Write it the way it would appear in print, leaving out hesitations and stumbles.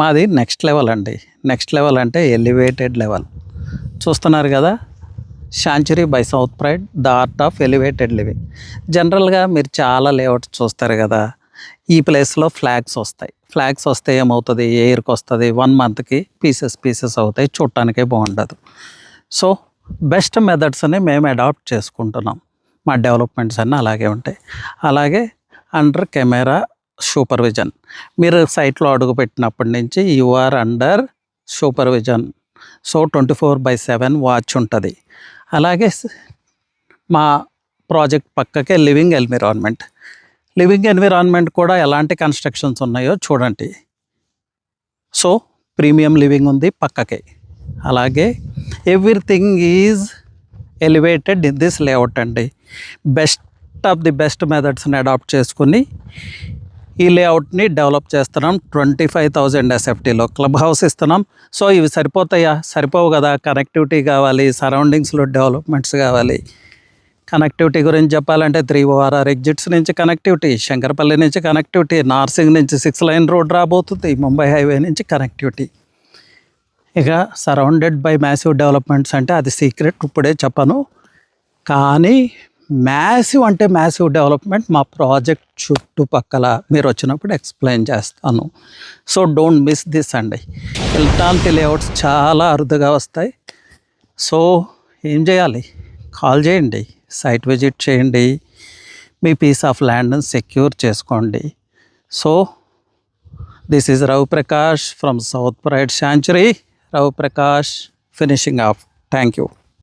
మాది next level అండి. Next level అంటే ఎలివేటెడ్ లెవెల్. చూస్తున్నారు కదా, sanctuary by south pride, the art of elevated living. జనరల్గా మీరు చాలా లేఅవుట్స్ చూస్తారు కదా, ఈ ప్లేస్లో ఫ్లాగ్స్ వస్తాయి. ఫ్లాగ్స్ వస్తే ఏమవుతుంది, ఎయిర్కి వస్తుంది, 1 మంత్కి పీసెస్ అవుతాయి, చూడటానికే బాగుండదు. సో బెస్ట్ మెథడ్స్ని మేము అడాప్ట్ చేసుకుంటున్నాం. మా డెవలప్మెంట్స్ అన్నీ అలాగే ఉంటాయి. అలాగే అండర్ కెమెరా సూపర్విజన్, మీరు సైట్లో అడుగుపెట్టినప్పటి నుంచి you are under supervision. So 24/7 watch ఉంటుంది. అలాగే మా ప్రాజెక్ట్ పక్కకే లివింగ్ ఎన్విరాన్మెంట్ కూడా ఎలాంటి కన్స్ట్రక్షన్స్ ఉన్నాయో చూడండి. సో ప్రీమియం లివింగ్ ఉంది పక్కకే. అలాగే everything is elevated in this layout అండి. బెస్ట్ ఆఫ్ ది బెస్ట్ మెథడ్స్ని అడాప్ట్ చేసుకుని ఈ లేఅవుట్ని డెవలప్ చేస్తున్నాం. 25,000 SFTలో క్లబ్ హౌస్ ఇస్తున్నాం. సో ఇవి సరిపోతాయా? సరిపోవు కదా. కనెక్టివిటీ కావాలి, సరౌండింగ్స్లో డెవలప్మెంట్స్ కావాలి. కనెక్టివిటీ గురించి చెప్పాలంటే 3 ORR ఎగ్జిట్స్ నుంచి కనెక్టివిటీ, శంకరపల్లి నుంచి కనెక్టివిటీ, నార్సింగ్ నుంచి 6 లైన్ రోడ్ రాబోతుంది, ముంబై హైవే నుంచి కనెక్టివిటీ. ఇక సరౌండెడ్ బై మ్యాసివ్ డెవలప్మెంట్స్ అంటే అది సీక్రెట్, ఇప్పుడే చెప్పను. కానీ మ్యాసివ్ అంటే మ్యాసివ్ డెవలప్మెంట్ మా ప్రాజెక్ట్ చుట్టుపక్కల మీరు వచ్చినప్పుడు ఎక్స్ప్లెయిన్ చేస్తాను. సో డోంట్ మిస్ దిస్ అండి. ఇలాంటి లేఅవుట్స్ చాలా అరుదుగా వస్తాయి. సో ఏం చేయాలి? కాల్ చేయండి, సైట్ విజిట్ చేయండి, మీ పీస్ ఆఫ్ ల్యాండ్ని సెక్యూర్ చేసుకోండి. So this is Ravi Prakash from south pride sanctuary. Ravi Prakash finishing off. Thank you.